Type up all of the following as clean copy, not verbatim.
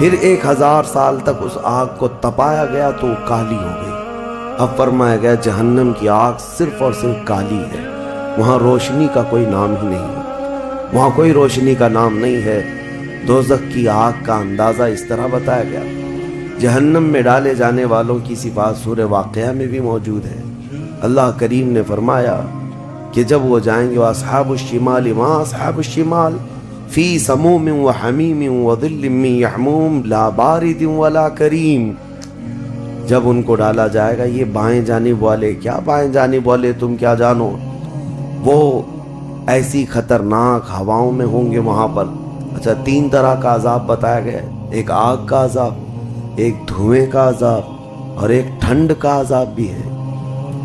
پھر 1000 سال تک اس آگ کو تپایا گیا تو وہ کالی ہو گئی۔ اب فرمایا گیا جہنم کی آگ صرف اور صرف کالی ہے، وہاں روشنی کا کوئی نام ہی نہیں ہے، وہاں کوئی روشنی کا نام نہیں ہے۔ دوزخ کی آگ کا اندازہ اس طرح بتایا گیا۔ جہنم میں ڈالے جانے والوں کی صفات سورہ واقعہ میں بھی موجود ہے۔ اللہ کریم نے فرمایا کہ جب وہ جائیں گے اصحاب الشمال ما اصحاب الشمال فی سموم و حمیم و ظل من یحموم لا بارد ولا کریم۔ جب ان کو ڈالا جائے گا، یہ بائیں جانب والے، کیا بائیں جانب والے تم کیا جانو، وہ ایسی خطرناک ہواؤں میں ہوں گے وہاں پر۔ اچھا، 3 طرح کا عذاب بتایا گیا، ایک آگ کا عذاب، ایک دھوئیں کا عذاب اور ایک ٹھنڈ کا عذاب بھی ہے۔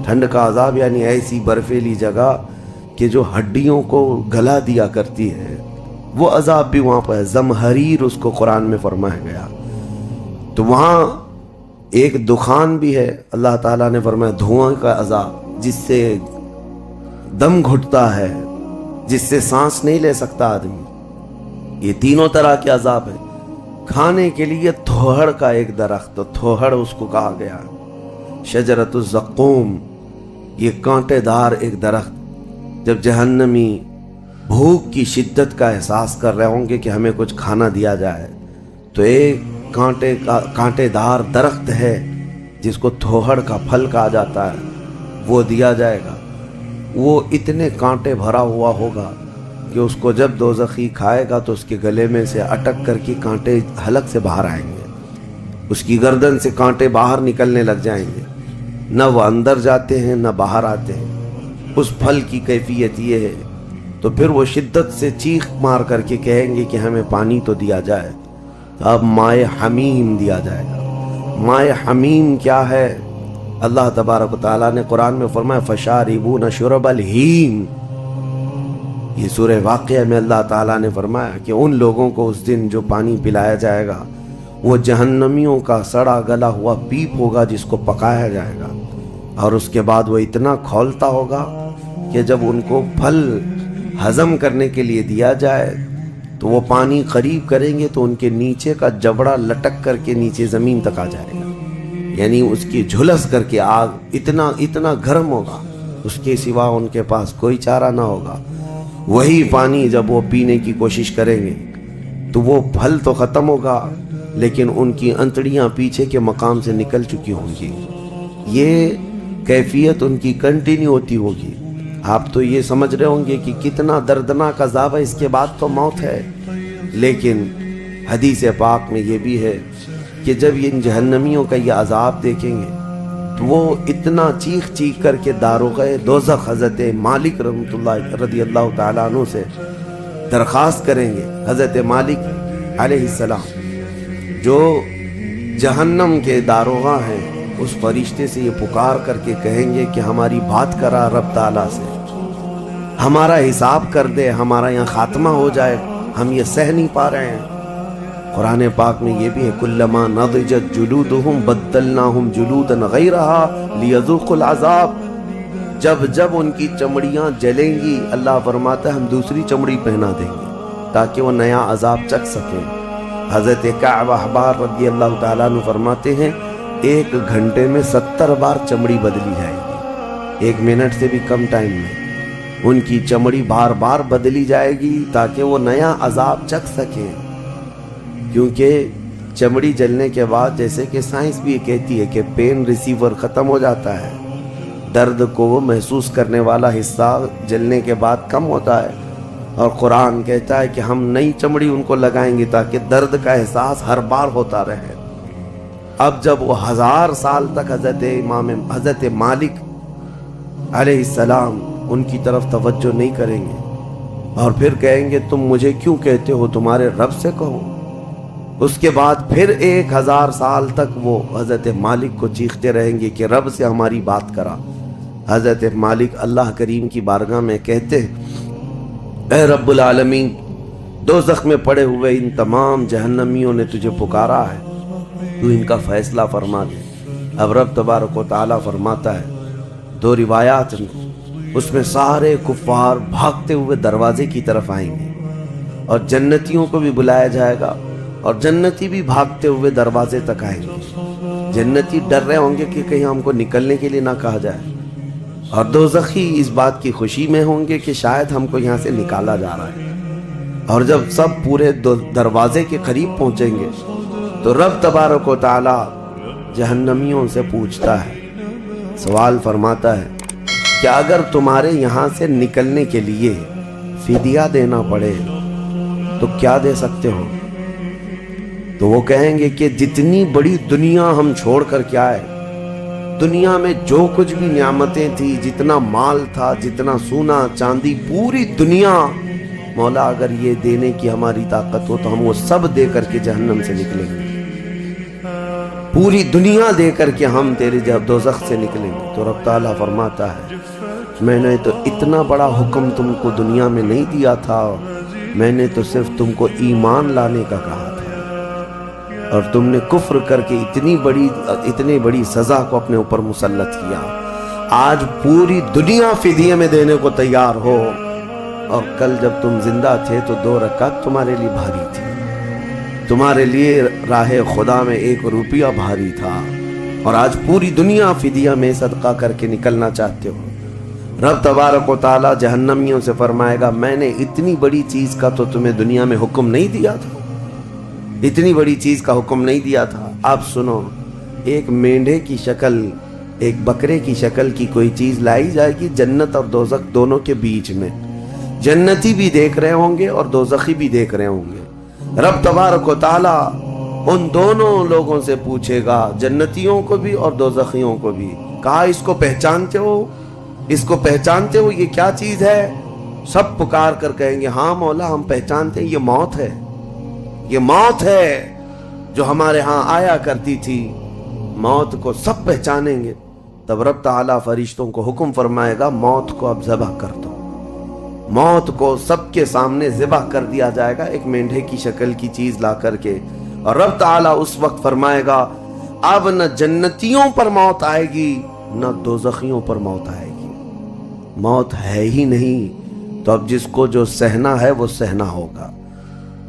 ٹھنڈ کا عذاب یعنی ایسی برفیلی جگہ کہ جو ہڈیوں کو گلا دیا کرتی ہے، وہ عذاب بھی وہاں پر ہے۔ زمہریر اس کو قرآن میں فرمایا گیا۔ تو وہاں ایک دخان بھی ہے، اللہ تعالیٰ نے فرمایا دھواں کا عذاب، جس سے دم گھٹتا ہے، جس سے سانس نہیں لے سکتا آدمی۔ یہ تینوں طرح کے عذاب ہیں۔ کھانے کے لیے تھوہڑ کا ایک درخت، تھوہڑ اس کو کہا گیا، شجرۃ الزقوم، یہ کانٹے دار ایک درخت۔ جب جہنمی بھوک کی شدت کا احساس کر رہے ہوں گے کہ ہمیں کچھ کھانا دیا جائے، تو ایک کانٹے دار درخت ہے جس کو تھوہڑ کا پھل کہا جاتا ہے، وہ دیا جائے گا۔ وہ اتنے کانٹے بھرا ہوا ہوگا کہ اس کو جب دوزخی کھائے گا تو اس کے گلے میں سے اٹک کر کے کانٹے حلق سے باہر آئیں گے، اس کی گردن سے کانٹے باہر نکلنے لگ جائیں گے، نہ وہ اندر جاتے ہیں نہ باہر آتے ہیں۔ اس پھل کی کیفیت یہ ہے، تو پھر وہ شدت سے چیخ مار کر کے کہیں گے کہ ہمیں پانی تو دیا جائے۔ اب مائے حمیم دیا جائے گا۔ مائے حمیم کیا ہے؟ اللہ تبارک و تعالیٰ نے قرآن میں فرمایا فشاربون شرب الہیم۔ یہ سورہ واقعہ میں اللہ تعالیٰ نے فرمایا کہ ان لوگوں کو اس دن جو پانی پلایا جائے گا وہ جہنمیوں کا سڑا گلا ہوا پیپ ہوگا جس کو پکایا جائے گا، اور اس کے بعد وہ اتنا کھولتا ہوگا کہ جب ان کو پھل ہضم کرنے کے لیے دیا جائے تو وہ پانی قریب کریں گے تو ان کے نیچے کا جبڑا لٹک کر کے نیچے زمین تک آ جائے گا، یعنی اس کی جھلس کر کے آگ اتنا گرم ہوگا، اس کے سوا ان کے پاس کوئی چارہ نہ ہوگا۔ وہی پانی جب وہ پینے کی کوشش کریں گے تو وہ پھل تو ختم ہوگا لیکن ان کی انتڑیاں پیچھے کے مقام سے نکل چکی ہوں گی۔ یہ کیفیت ان کی کنٹینیو ہوتی ہوگی۔ آپ تو یہ سمجھ رہے ہوں گے کہ کتنا دردناک عذاب ہے، اس کے بعد تو موت ہے، لیکن حدیث پاک میں یہ بھی ہے کہ جب ان جہنمیوں کا یہ عذاب دیکھیں گے تو وہ اتنا چیخ چیخ کر کے داروغ دوزخ حضرت مالک رحمۃ اللہ رضی اللہ تعالیٰ عنہ سے درخواست کریں گے۔ حضرت مالک علیہ السلام جو جہنم کے داروغہ ہیں، اس فرشتے سے یہ پکار کر کے کہیں گے کہ ہماری بات کرا رب تعالیٰ سے، ہمارا حساب کر دے، ہمارا یہاں خاتمہ ہو جائے، ہم یہ سہ نہیں پا رہے ہیں۔ قرآن پاک میں یہ بھی ہے کلما نضجت جلودہم بدلناہم جلودا غیرہا لیذوقوا العذاب۔ جب ان کی چمڑیاں جلیں گی، اللہ فرماتا ہے ہم دوسری چمڑی پہنا دیں گے تاکہ وہ نیا عذاب چکھ سکیں۔ حضرت کعب احبار رضی اللہ تعالیٰ عنہ فرماتے ہیں 1 گھنٹے میں 70 بار چمڑی بدلی جائے گی، 1 منٹ سے بھی کم ٹائم میں ان کی چمڑی بار بار بدلی جائے گی تاکہ وہ نیا عذاب چکھ سکیں۔ کیونکہ چمڑی جلنے کے بعد جیسے کہ سائنس بھی کہتی ہے کہ پین ریسیور ختم ہو جاتا ہے، درد کو وہ محسوس کرنے والا حصہ جلنے کے بعد کم ہوتا ہے، اور قرآن کہتا ہے کہ ہم نئی چمڑی ان کو لگائیں گے تاکہ درد کا احساس ہر بار ہوتا رہے۔ اب جب وہ 1000 سال تک حضرت مالک علیہ السلام ان کی طرف توجہ نہیں کریں گے اور پھر کہیں گے تم مجھے کیوں کہتے ہو، تمہارے رب سے کہو، اس کے بعد پھر 1000 سال تک وہ حضرت مالک کو چیختے رہیں گے کہ رب سے ہماری بات کرا۔ حضرت مالک اللہ کریم کی بارگاہ میں کہتے ہیں اے رب العالمین، دوزخ میں پڑے ہوئے ان تمام جہنمیوں نے تجھے پکارا ہے، تو ان کا فیصلہ فرما دے۔ اب رب تبارک و تعالیٰ فرماتا ہے، 2 روایات ہیں، اس میں سارے کفار بھاگتے ہوئے دروازے کی طرف آئیں گے اور جنتیوں کو بھی بلایا جائے گا اور جنتی بھی بھاگتے ہوئے دروازے تک آئیں گے۔ جنتی ڈر رہے ہوں گے کہ کہیں ہم کو نکلنے کے لیے نہ کہا جائے، اور دوزخی اس بات کی خوشی میں ہوں گے کہ شاید ہم کو یہاں سے نکالا جا رہا ہے۔ اور جب سب پورے دروازے کے قریب پہنچیں گے تو رب تبارک و تعالی جہنمیوں سے پوچھتا ہے، سوال فرماتا ہے کہ اگر تمہارے یہاں سے نکلنے کے لیے فدیہ دینا پڑے تو کیا دے سکتے ہو؟ تو وہ کہیں گے کہ جتنی بڑی دنیا ہم چھوڑ کر کے آئے، دنیا میں جو کچھ بھی نعمتیں تھی، جتنا مال تھا، جتنا سونا چاندی، پوری دنیا، مولا اگر یہ دینے کی ہماری طاقت ہو تو ہم وہ سب دے کر کے جہنم سے نکلیں گے، پوری دنیا دے کر کے ہم تیرے جب دوزخ سے نکلیں گے۔ تو رب تعالیٰ فرماتا ہے میں نے تو اتنا بڑا حکم تم کو دنیا میں نہیں دیا تھا، میں نے تو صرف تم کو ایمان لانے کا کہا تھا، اور تم نے کفر کر کے اتنی بڑی سزا کو اپنے اوپر مسلط کیا۔ آج پوری دنیا فدیے میں دینے کو تیار ہو، اور کل جب تم زندہ تھے تو 2 رکعت تمہارے لیے بھاری تھی، تمہارے لیے راہ خدا میں 1 روپیہ بھاری تھا، اور آج پوری دنیا فدیہ میں صدقہ کر کے نکلنا چاہتے ہو۔ رب تبارک و تعالی جہنمیوں سے فرمائے گا میں نے اتنی بڑی چیز کا تو تمہیں دنیا میں حکم نہیں دیا تھا، اتنی بڑی چیز کا حکم نہیں دیا تھا۔ آپ سنو، ایک مینڈھے کی شکل، ایک بکرے کی شکل کی کوئی چیز لائی جائے گی جنت اور دوزخ دونوں کے بیچ میں، جنتی بھی دیکھ رہے ہوں گے اور دوزخی بھی دیکھ رہے ہوں گے۔ رب تبارک و تعالی ان دونوں لوگوں سے پوچھے گا، جنتیوں کو بھی اور دوزخیوں کو بھی، کہا اس کو پہچانتے ہو؟ اس کو پہچانتے ہو؟ یہ کیا چیز ہے؟ سب پکار کر کہیں گے ہاں مولا ہم پہچانتے ہیں، یہ موت ہے، یہ موت ہے جو ہمارے ہاں آیا کرتی تھی، موت کو سب پہچانیں گے۔ تب رب تعالیٰ فرشتوں کو حکم فرمائے گا موت کو اب ذبح کر دو، موت کو سب کے سامنے ذبح کر دیا جائے گا ایک مینڈھے کی شکل کی چیز لا کر کے، اور رب تعالیٰ اس وقت فرمائے گا اب نہ جنتیوں پر موت آئے گی نہ دوزخیوں پر موت آئے گی، موت ہے ہی نہیں، تو اب جس کو جو سہنا ہے وہ سہنا ہوگا۔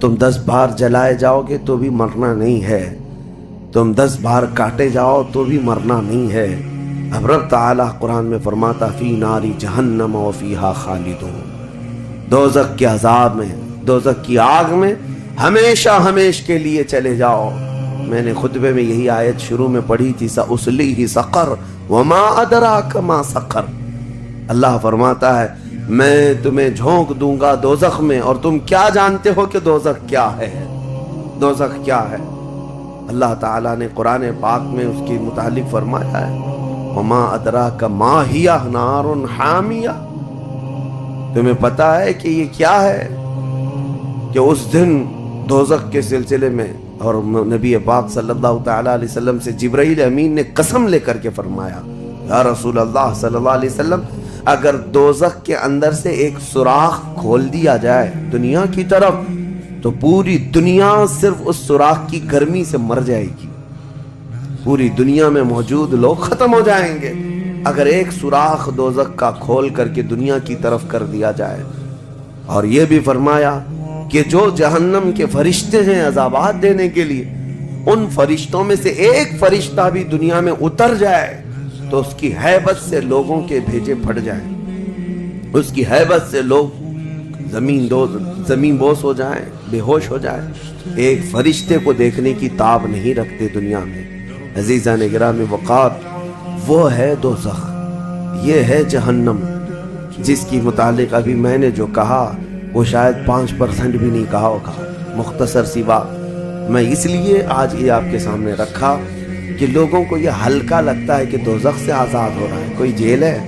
تم 10 بار جلائے جاؤ گے تو بھی مرنا نہیں ہے، تم 10 بار کاٹے جاؤ تو بھی مرنا نہیں ہے۔ اب رب تعالیٰ قرآن میں فرماتا فی ناری جہنم و فیہا خالدون، دوزخ کے عذاب میں، دوزخ کی آگ میں ہمیشہ ہمیش کے لیے چلے جاؤ۔ میں نے خطبے میں یہی آیت شروع میں پڑھی تھی سأصلیہ سقر وما ادراک ما سقر۔ اللہ فرماتا ہے میں تمہیں جھونک دوں گا دوزخ میں، اور تم کیا جانتے ہو کہ دوزخ کیا ہے؟ دوزخ کیا ہے؟ اللہ تعالیٰ نے قرآن پاک میں اس کے متعلق فرمایا ہے وما ادراک ما ہی نار حامیہ، تمہیں پتا ہے کہ یہ کیا ہے؟ کہ اس دن دوزخ کے سلسلے میں، اور نبی پاک صلی اللہ تعالیٰ علیہ وسلم سے جبرائیل امین نے قسم لے کر کے فرمایا یا رسول اللہ صلی اللہ علیہ وسلم اگر دوزخ کے اندر سے ایک سوراخ کھول دیا جائے دنیا کی طرف تو پوری دنیا صرف اس سوراخ کی گرمی سے مر جائے گی، پوری دنیا میں موجود لوگ ختم ہو جائیں گے اگر ایک سوراخ دوزخ کا کھول کر کے دنیا کی طرف کر دیا جائے۔ اور یہ بھی فرمایا کہ جو جہنم کے فرشتے ہیں عذابات دینے کے لیے، ان فرشتوں میں سے ایک فرشتہ بھی دنیا میں اتر جائے تو اس کی ہیبت سے لوگوں کے بھیجے پھٹ جائیں، اس کی ہیبت سے لوگ زمین بوس ہو جائیں، بے ہوش ہو جائیں، ایک فرشتے کو دیکھنے کی تاب نہیں رکھتے دنیا میں۔ عزیزان گرامی وقار، وہ ہے دوزخ، یہ ہے جہنم، جس کی متعلق ابھی میں نے جو کہا وہ شاید 5% بھی نہیں کہا ہوگا، مختصر سی بات میں اس لیے آج یہ آپ کے سامنے رکھا کہ لوگوں کو یہ ہلکا لگتا ہے کہ دوزخ سے آزاد ہو رہا ہے، کوئی جیل ہے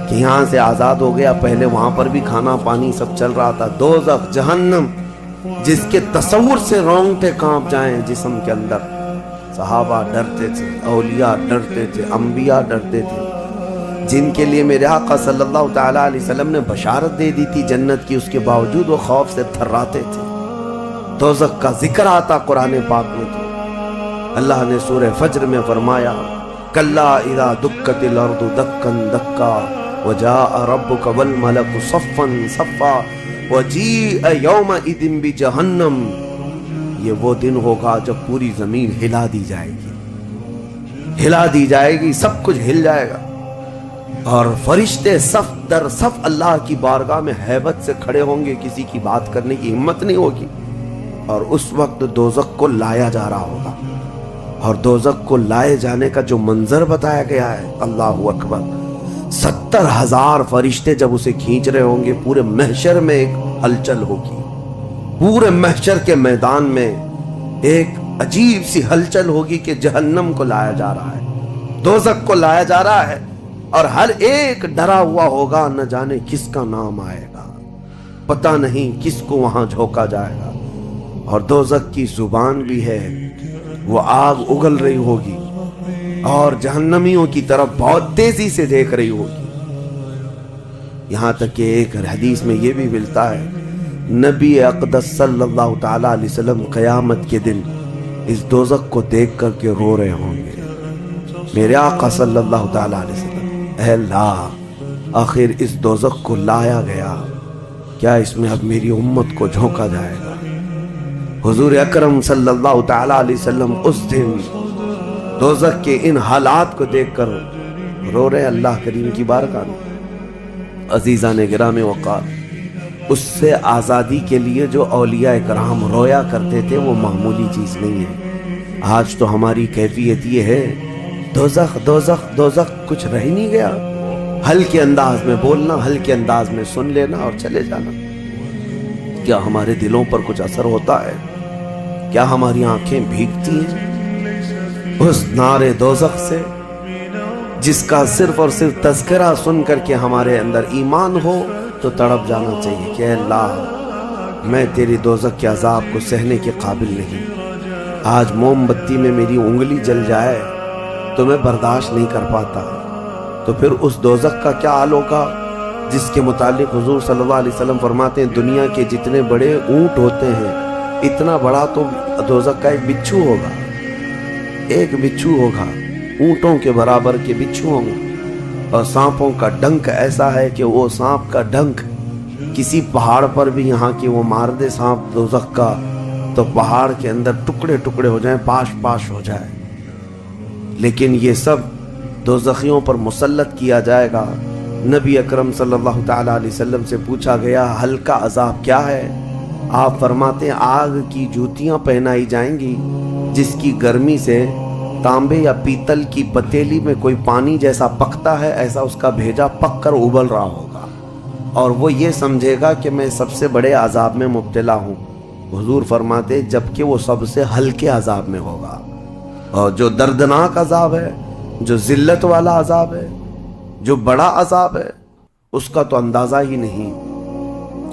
کہ یہاں سے آزاد ہو گیا، پہلے وہاں پر بھی کھانا پانی سب چل رہا تھا۔ دوزخ جہنم جس کے تصور سے رونگٹے کانپ جائیں جسم کے اندر، صحابہ ڈرتے تھے، اولیاء ڈرتے تھے، انبیاء ڈرتے تھے، جن کے لیے میرے آقا صلی اللہ تعالیٰ علیہ وسلم نے بشارت دے دی تھی جنت کی، اس کے باوجود وہ خوف سے تھراتے تھے۔ دوزخ کا ذکر آتا قرآن پاک میں تو اللہ نے سورہ فجر میں فرمایا کلا اذا دکت الارض دکا دکا وجاء ربک والملک صفا صفا وجیء یومئذ بجہنم یہ وہ دن ہوگا جب پوری زمین ہلا دی جائے گی، ہلا دی جائے گی، سب کچھ ہل جائے گا، اور فرشتے صف در صف اللہ کی بارگاہ میں ہیبت سے کھڑے ہوں گے، کسی کی بات کرنے کی ہمت نہیں ہوگی، اور اس وقت دوزخ کو لایا جا رہا ہوگا، اور دوزخ کو لائے جانے کا جو منظر بتایا گیا ہے، اللہ اکبر، 70,000 فرشتے جب اسے کھینچ رہے ہوں گے، پورے محشر میں ایک ہلچل ہوگی، پورے محشر کے میدان میں ایک عجیب سی ہلچل ہوگی کہ جہنم کو لایا جا رہا ہے، دوزخ کو لایا جا رہا ہے، اور ہر ایک ڈرا ہوا ہوگا، نہ جانے کس کا نام آئے گا، پتہ نہیں کس کو وہاں جھونکا جائے گا، اور دوزخ کی زبان بھی ہے، وہ آگ اگل رہی ہوگی اور جہنمیوں کی طرف بہت تیزی سے دیکھ رہی ہوگی، یہاں تک کہ ایک حدیث میں یہ بھی ملتا ہے، نبی اقدس صلی اللہ تعالی علیہ وسلم قیامت کے دن اس دوزخ کو دیکھ کر کے رو رہے ہوں گے، میرے آقا صلی اللہ تعالی علیہ وسلم، اے اللہ، آخر اس دوزخ کو لایا گیا، کیا اس میں اب میری امت کو جھونکا جائے گا؟ حضور اکرم صلی اللہ تعالی علیہ وسلم اس دن دوزخ کے ان حالات کو دیکھ کر رو رہے اللہ کریم کی بارگاہ میں۔ عزیزان گرامی وقار، اس سے آزادی کے لیے جو اولیاء کرام رویا کرتے تھے وہ معمولی چیز نہیں ہے۔ آج تو ہماری کیفیت یہ ہے، دوزخ دوزخ دوزخ، کچھ رہ نہیں گیا، ہلکے انداز میں بولنا، ہلکے انداز میں سن لینا اور چلے جانا۔ کیا ہمارے دلوں پر کچھ اثر ہوتا ہے؟ کیا ہماری آنکھیں بھیگتی ہیں اس نعرے دوزخ سے جس کا صرف اور صرف تذکرہ سن کر کے ہمارے اندر ایمان ہو تو تڑپ جانا چاہیے کہ اے اللہ، میں تیری دوزخ کے عذاب کو سہنے کے قابل نہیں، آج موم بتی میں میری انگلی جل جائے تو میں برداشت نہیں کر پاتا، تو پھر اس دوزخ کا کیا حال ہوگا جس کے متعلق حضور صلی اللہ علیہ وسلم فرماتے ہیں دنیا کے جتنے بڑے اونٹ ہوتے ہیں اتنا بڑا تو دوزخ کا ایک بچھو ہوگا، ایک بچھو ہوگا، اونٹوں کے برابر کے بچھو ہوں گے، اور سانپوں کا ڈنک ایسا ہے کہ وہ سانپ کا ڈنک کسی پہاڑ پر بھی یہاں کی وہ مار دے سانپ دوزخ کا تو پہاڑ کے اندر ٹکڑے ٹکڑے ہو جائیں، پاش پاش ہو جائے، لیکن یہ سب دوزخیوں پر مسلط کیا جائے گا۔ نبی اکرم صلی اللہ تعالی علیہ وسلم سے پوچھا گیا ہلکا عذاب کیا ہے؟ آپ فرماتے ہیں آگ کی جوتیاں پہنائی جائیں گی جس کی گرمی سے تانبے یا پیتل کی پتیلی میں کوئی پانی جیسا پکتا ہے، ایسا اس کا بھیجا پک کر ابل رہا ہوگا، اور وہ یہ سمجھے گا کہ میں سب سے بڑے عذاب میں مبتلا ہوں۔ حضور فرماتے جبکہ وہ سب سے ہلکے عذاب میں ہوگا، اور جو دردناک عذاب ہے، جو ذلت والا عذاب ہے، جو بڑا عذاب ہے، اس کا تو اندازہ ہی نہیں۔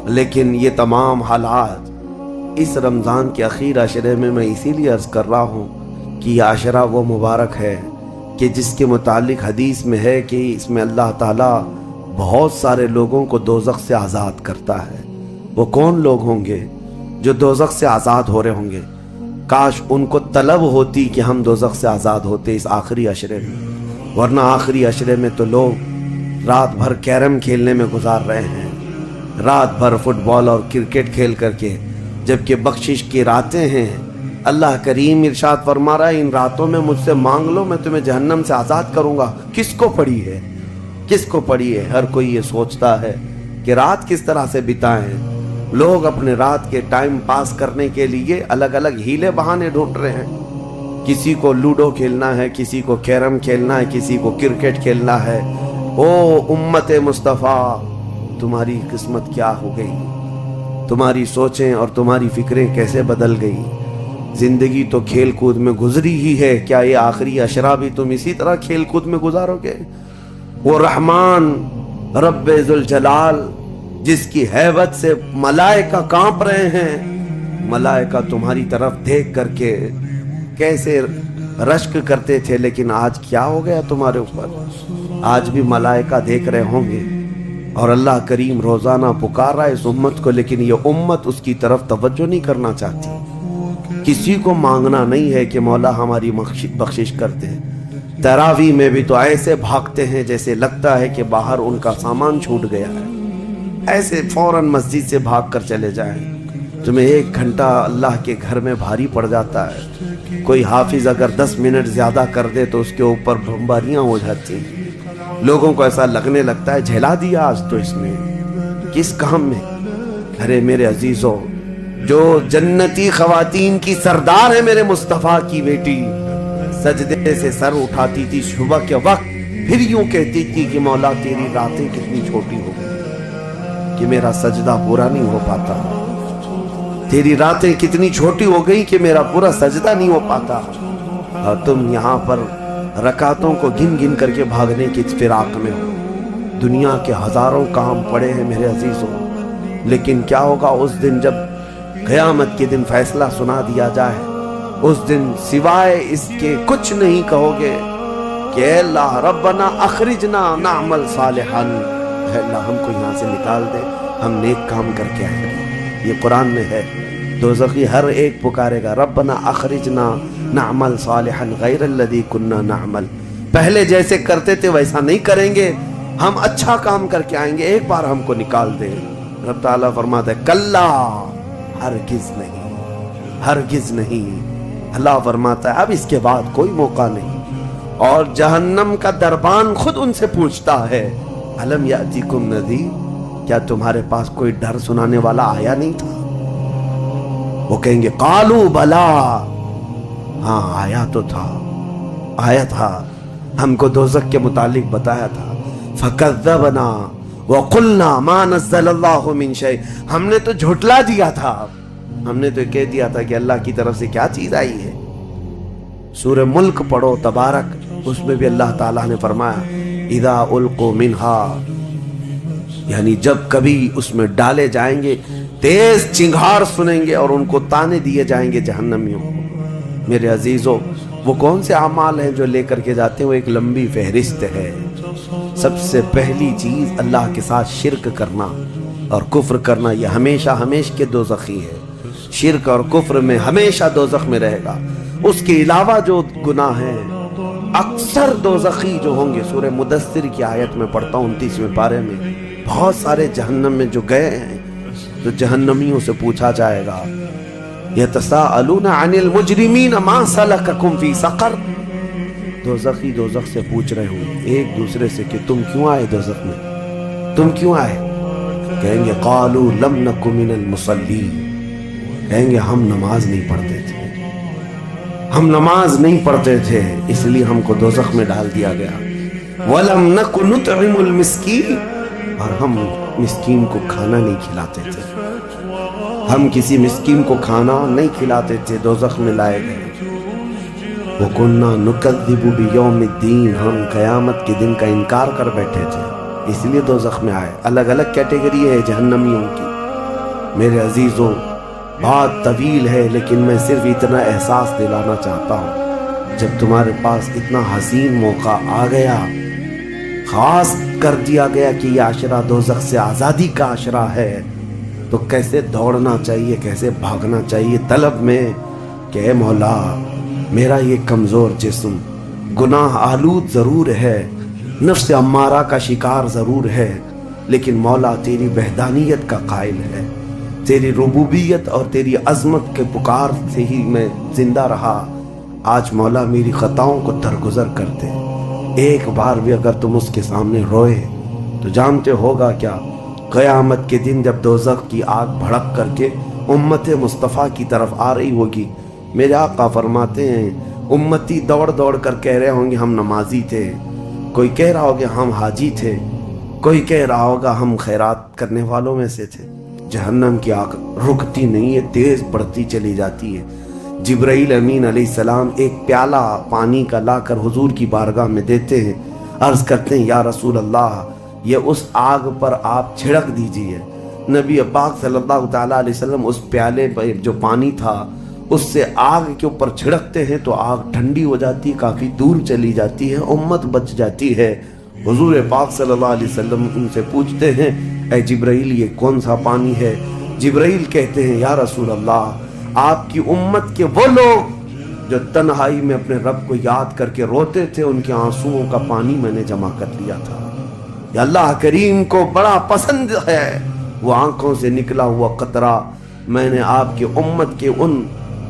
لیکن یہ تمام حالات اس رمضان کے اخیر عشرے میں میں اسی لیے عرض کر رہا ہوں کہ یہ عشرہ وہ مبارک ہے کہ جس کے متعلق حدیث میں ہے کہ اس میں اللہ تعالیٰ بہت سارے لوگوں کو دوزخ سے آزاد کرتا ہے۔ وہ کون لوگ ہوں گے جو دوزخ سے آزاد ہو رہے ہوں گے؟ کاش ان کو طلب ہوتی کہ ہم دوزخ سے آزاد ہوتے اس آخری عشرے میں، ورنہ آخری عشرے میں تو لوگ رات بھر کیرم کھیلنے میں گزار رہے ہیں، رات بھر فٹ بال اور کرکٹ کھیل کر کے، جبکہ بخشش کی راتیں ہیں۔ اللہ کریم ارشاد فرما رہا ہے ان راتوں میں مجھ سے مانگ لو، میں تمہیں جہنم سے آزاد کروں گا۔ کس کو پڑی ہے؟ کس کو پڑی ہے؟ ہر کوئی یہ سوچتا ہے کہ رات کس طرح سے بتائیں۔ لوگ اپنے رات کے ٹائم پاس کرنے کے لیے الگ الگ ہیلے بہانے ڈھونڈ رہے ہیں، کسی کو لوڈو کھیلنا ہے، کسی کو کیرم کھیلنا ہے، کسی کو کرکٹ کھیلنا ہے۔ او امت مصطفیٰ، تمہاری قسمت کیا ہو گئی؟ تمہاری سوچیں اور تمہاری فکریں کیسے بدل گئی؟ زندگی تو کھیل کود میں گزری ہی ہے، کیا یہ آخری عشرہ بھی تم اسی طرح کھیل کود میں گزارو گے؟ وہ رحمان رب ذوالجلال جس کی ہیبت سے ملائکہ کانپ رہے ہیں، ملائکہ تمہاری طرف دیکھ کر کے کیسے رشک کرتے تھے، لیکن آج کیا ہو گیا تمہارے اوپر؟ آج بھی ملائکہ دیکھ رہے ہوں گے، اور اللہ کریم روزانہ پکار رہا ہے اس امت کو، لیکن یہ امت اس کی طرف توجہ نہیں کرنا چاہتی۔ کسی کو مانگنا نہیں ہے کہ مولا ہماری بخشش کرتے ہیں۔ تراویح میں بھی تو ایسے بھاگتے ہیں جیسے لگتا ہے کہ باہر ان کا سامان چھوٹ گیا ہے، ایسے فوراً مسجد سے بھاگ کر چلے جائیں۔ تمہیں 1 گھنٹہ اللہ کے گھر میں بھاری پڑ جاتا ہے، کوئی حافظ اگر 10 منٹ زیادہ کر دے تو اس کے اوپر بمباریاں ہو جاتی ہیں، لوگوں کو ایسا لگنے لگتا ہے جھیلا دیا آج تو اس نے کس کام میں۔ ارے میرے عزیزوں، جو جنتی خواتین کی سردار ہے میرے مصطفیٰ کی بیٹی، سجدے سے سر اٹھاتی تھی صبح کے وقت، پھر یوں کہتی تھی کہ مولا تیری راتیں کتنی چھوٹی ہو گئی کہ میرا سجدہ پورا نہیں ہو پاتا، تیری راتیں کتنی چھوٹی ہو گئی کہ میرا پورا سجدہ نہیں ہو پاتا، اور تم یہاں پر رکعتوں کو گن گن کر کے بھاگنے کی فراق میں ہو۔ دنیا کے ہزاروں کام پڑے ہیں میرے عزیزوں، لیکن کیا ہوگا اس دن جب قیامت کے دن فیصلہ سنا دیا جائے؟ اس دن سوائے اس کے کچھ نہیں کہو گے کہ اے اللہ ربنا اخرجنا نعمل صالحا، اے اللہ ہم کو یہاں سے نکال دے، ہم نیک کام کر کے آئیں گے۔ یہ قرآن میں ہے، دوزخی ہر ایک پکارے گا ربنا اخرجنا نعمل صالحا غیر الذی کننا نعمل، پہلے جیسے کرتے تھے ویسا نہیں کریں گے، ہم اچھا کام کر کے آئیں گے، ایک بار ہم کو نکال دیں۔ رب تعالیٰ فرماتا ہے کلا، ہرگز نہیں، ہرگز نہیں۔ اللہ فرماتا ہے اب اس کے بعد کوئی موقع نہیں، اور جہنم کا دربان خود ان سے پوچھتا ہے الم یاتیکم نذیر، کیا تمہارے پاس کوئی ڈر سنانے والا آیا نہیں تھا؟ وہ کہیں گے قالوا بلا، ہاں آیا تو تھا، آیا تھا، ہم کو دوزخ کے متعلق بتایا تھا۔ فکذبنا وقلنا ما نزل اللہ من شیء، ہم نے تو جھٹلا دیا تھا، ہم نے تو کہہ دیا تھا کہ اللہ کی طرف سے کیا چیز آئی ہے۔ سورہ ملک پڑھو تبارک، اس میں بھی اللہ تعالیٰ نے فرمایا اذا القوا منہا، یعنی جب کبھی اس میں ڈالے جائیں گے تیز چنگھاڑ سنیں گے اور ان کو تانے دیے جائیں گے جہنمیوں کو۔ میرے عزیزوں، وہ کون سے اعمال ہیں جو لے کر کے جاتے ہیں؟ وہ ایک لمبی فہرست ہے۔ سب سے پہلی چیز اللہ کے ساتھ شرک کرنا اور کفر کرنا، یہ ہمیشہ ہمیشہ کے دوزخی ہے، شرک اور کفر میں ہمیشہ دوزخ میں رہے گا۔ اس کے علاوہ جو گناہ ہیں اکثر دوزخی جو ہوں گے، سورہ مدثر کی آیت میں پڑھتا ہوں 29ویں پارے میں، بہت سارے جہنم میں جو گئے ہیں تو جہنمیوں سے پوچھا جائے گا یتساءلون عن المجرمین ما سلککم فی سقر، دوزخی دوزخ سے پوچھ رہے ہوں ایک دوسرے سے کہ تم کیوں آئے دوزخ میں، تم کیوں آئے؟ کہیں گے قالوا لم نک من المصلین، کہیں گے ہم نماز نہیں پڑھتے تھے، ہم نماز نہیں پڑھتے تھے اس لیے ہم کو دوزخ میں ڈال دیا گیا۔ وَلَمْ نَكُ نُطْعِمُ الْمِسْكِينَ، اور ہم مسکین کو کھانا نہیں کھلاتے تھے، ہم کسی مسکین کو کھانا نہیں کھلاتے تھے، دوزخ میں لائے گئے۔ وَكُنَّا نُكَذِّبُ بِيَوْمِ الدِّينِ، ہم قیامت کے دن کا انکار کر بیٹھے تھے اس لیے دوزخ میں آئے۔ الگ الگ کیٹیگری ہے جہنمیوں کی۔ میرے عزیزوں، بات طویل ہے لیکن میں صرف اتنا احساس دلانا چاہتا ہوں، جب تمہارے پاس اتنا حسین موقع آ گیا، خاص کر دیا گیا کہ یہ عشرہ دوزخ سے آزادی کا عشرہ ہے، تو کیسے دوڑنا چاہیے، کیسے بھاگنا چاہیے طلب میں کہ اے مولا میرا یہ کمزور جسم گناہ آلود ضرور ہے، نفس امارہ کا شکار ضرور ہے، لیکن مولا تیری وحدانیت کا قائل ہے، تیری ربوبیت اور تیری عظمت کے پکار سے ہی میں زندہ رہا۔ آج مولا میری خطاؤں کو درگزر کر دے۔ ایک بار بھی اگر تم اس کے سامنے روئے تو جانتے ہوگا کیا، قیامت کے دن جب دوزخ کی آگ بھڑک کر کے امت مصطفیٰ کی طرف آ رہی ہوگی، میرے آقا فرماتے ہیں امتی دوڑ دوڑ کر کہہ رہے ہوں گے ہم نمازی تھے، کوئی کہہ رہا ہوگا ہم حاجی تھے، کوئی کہہ رہا ہوگا ہم خیرات کرنے والوں میں سے تھے۔ جہنم کی آگ رکتی نہیں ہے، تیز بڑھتی چلی جاتی ہے۔ جبرائیل امین علیہ السلام ایک پیالہ پانی کا لا کر حضور کی بارگاہ میں دیتے ہیں، عرض کرتے ہیں یا رسول اللہ یہ اس آگ پر آپ چھڑک دیجئے۔ نبی پاک صلی اللہ تعالیٰ علیہ وسلم اس پیالے پر جو پانی تھا اس سے آگ کے اوپر چھڑکتے ہیں تو آگ ٹھنڈی ہو جاتی، کافی دور چلی جاتی ہے، امت بچ جاتی ہے۔ حضور پاک صلی اللہ علیہ وسلم ان سے پوچھتے ہیں اے جبرائیل یہ کون سا پانی ہے؟ جبرائیل کہتے ہیں یا رسول اللہ آپ کی امت کے وہ لوگ جو تنہائی میں اپنے رب کو یاد کر کے روتے تھے، ان کے آنسوؤں کا پانی میں نے جمع کر لیا تھا۔ یا اللہ کریم کو بڑا پسند ہے وہ آنکھوں سے نکلا ہوا قطرہ میں نے آپ کی امت کے ان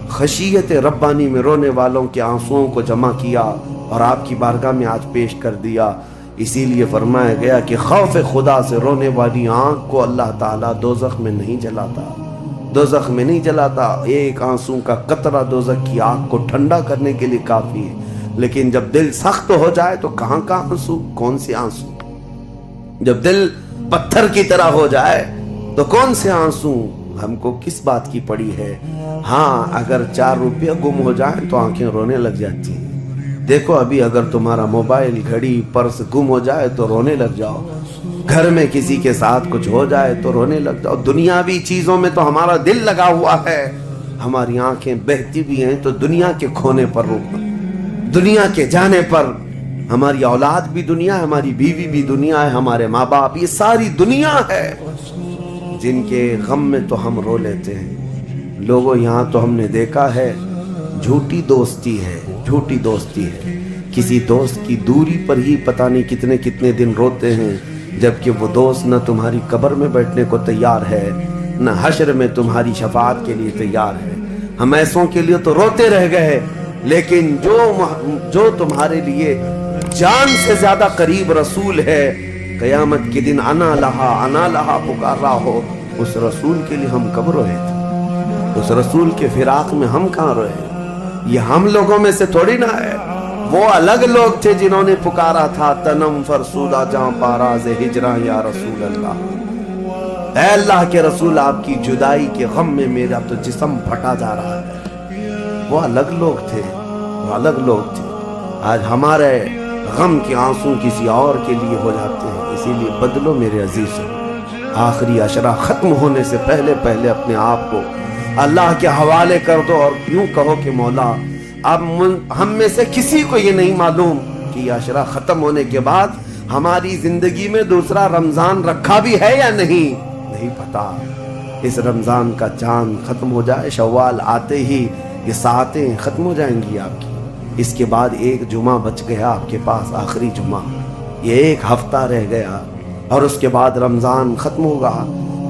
خشیت ربانی میں رونے والوں کے آنسوؤں کو جمع کیا اور آپ کی بارگاہ میں آج پیش کر دیا۔ اسی لیے فرمایا گیا کہ خوف خدا سے رونے والی آنکھ کو اللہ تعالیٰ دوزخ میں نہیں جلاتا، دوزخ میں نہیں جلاتا۔ ایک آنسو کا قطرہ دوزخ کی آگ کو ٹھنڈا کرنے کے لیے کافی ہے، لیکن جب دل سخت ہو جائے تو کہاں کا آنسو، کون سے آنسو؟ جب دل پتھر کی طرح ہو جائے تو کون سے آنسو؟ ہم کو کس بات کی پڑی ہے؟ ہاں، اگر 4 روپیہ گم ہو جائے تو آنکھیں رونے لگ جاتی ہیں۔ دیکھو ابھی اگر تمہارا موبائل، گھڑی، پرس گم ہو جائے تو رونے لگ جاؤ، گھر میں کسی کے ساتھ کچھ ہو جائے تو رونے لگ جاؤ۔ دنیاوی چیزوں میں تو ہمارا دل لگا ہوا ہے، ہماری آنکھیں بہتی بھی ہیں تو دنیا کے کھونے پر رونا، دنیا کے جانے پر۔ ہماری اولاد بھی دنیا ہے، ہماری بیوی بھی دنیا ہے، ہمارے ماں باپ، یہ ساری دنیا ہے جن کے غم میں تو ہم رو لیتے ہیں۔ لوگوں یہاں تو ہم نے دیکھا ہے جھوٹی دوستی ہے، جھوٹی دوستی ہے۔ کسی دوست کی دوری پر ہی پتہ نہیں کتنے کتنے دن روتے ہیں، جبکہ وہ دوست نہ تمہاری قبر میں بیٹھنے کو تیار ہے، نہ حشر میں تمہاری شفاعت کے لیے تیار ہے۔ ہم ایسوں کے لیے تو روتے رہ گئے، لیکن جو تمہارے لیے جان سے زیادہ قریب رسول ہے، قیامت کے دن انا لہا پکار رہا ہو، اس رسول کے لیے ہم کب روئے تھے؟ اس رسول کے فراق میں ہم کہاں روئے؟ یہ ہم لوگوں میں سے تھوڑی نہ ہے، وہ الگ لوگ تھے جنہوں نے پکارا تھا تنم فرسودہ جاں پاراز ہجراں یا رسول اللہ، اے اللہ کے رسول آپ کی جدائی کے غم میں میرا تو جسم پھٹا جا رہا ہے۔ وہ الگ لوگ تھے، وہ الگ لوگ تھے۔ آج ہمارے غم کے آنسو کسی اور کے لیے ہو جاتے ہیں، اسی لیے بدلو میرے عزیزوں۔ آخری عشرہ ختم ہونے سے پہلے پہلے اپنے آپ کو اللہ کے حوالے کر دو اور یوں کہو کہ مولا اب ہم میں سے کسی کو یہ نہیں معلوم کہ یہ عشرہ ختم ہونے کے بعد ہماری زندگی میں دوسرا رمضان رکھا بھی ہے یا نہیں پتا۔ اس رمضان کا چاند ختم ہو جائے، شوال آتے ہی یہ ساعتیں ختم ہو جائیں گی آپ کی۔ اس کے بعد ایک جمعہ بچ گیا آپ کے پاس، آخری جمعہ، یہ ایک ہفتہ رہ گیا اور اس کے بعد رمضان ختم ہوگا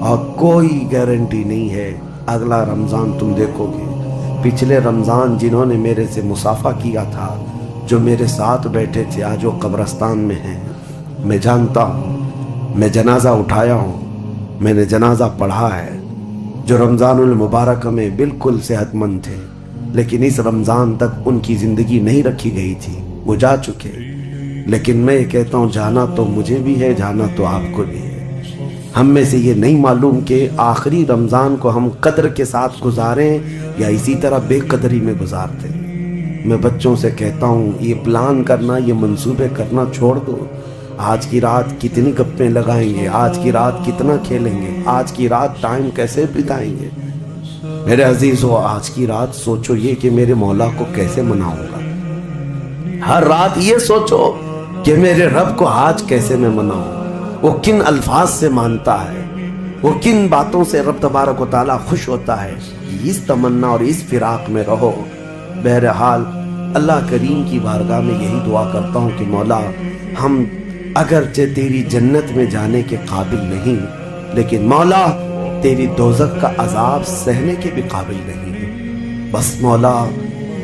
اور کوئی گارنٹی نہیں ہے اگلا رمضان تم دیکھو گے۔ پچھلے رمضان جنہوں نے میرے سے مصافحہ کیا تھا، جو میرے ساتھ بیٹھے تھے، آج وہ قبرستان میں ہیں، میں جانتا ہوں، میں جنازہ اٹھایا ہوں، میں نے جنازہ پڑھا ہے۔ جو رمضان المبارک میں بالکل صحت مند تھے لیکن اس رمضان تک ان کی زندگی نہیں رکھی گئی تھی، وہ جا چکے۔ لیکن میں یہ کہتا ہوں جانا تو مجھے بھی ہے، جانا تو آپ کو بھی ہے۔ ہم میں سے یہ نہیں معلوم کہ آخری رمضان کو ہم قدر کے ساتھ گزاریں یا اسی طرح بے قدری میں گزارتے ہیں۔ میں بچوں سے کہتا ہوں یہ پلان کرنا، یہ منصوبے کرنا چھوڑ دو۔ آج کی رات کتنی گپیں لگائیں گے، آج کی رات کتنا کھیلیں گے، آج کی رات ٹائم کیسے بتائیں گے۔ میرے عزیزو، آج کی رات سوچو یہ کہ میرے مولا کو کیسے مناؤں گا۔ ہر رات یہ سوچو کہ میرے رب کو آج کیسے میں مناؤں، وہ کن الفاظ سے مانتا ہے، وہ کن باتوں سے رب تبارک و تعالیٰ خوش ہوتا ہے۔ اس تمنا اور اس فراق میں رہو۔ بہرحال اللہ کریم کی بارگاہ میں یہی دعا کرتا ہوں کہ مولا ہم اگرچہ تیری جنت میں جانے کے قابل نہیں، لیکن مولا تیری دوزخ کا عذاب سہنے کے بھی قابل نہیں۔ بس مولا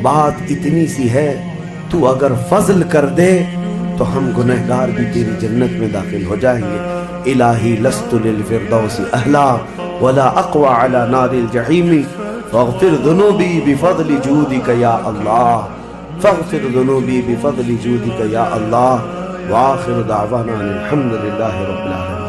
بات اتنی سی ہے، تو اگر فضل کر دے تو ہم گنہگار بھی تیری جنت میں داخل ہو جائیں گے۔ الہی لست للفردوس اہلا ولا اقوى على نار الجحیم فاغفر ذنوبی بفضل جودک یا اللہ، فاغفر ذنوبی بفضل جودک یا اللہ، وآخر دعوانا الحمد للہ رب العالمین۔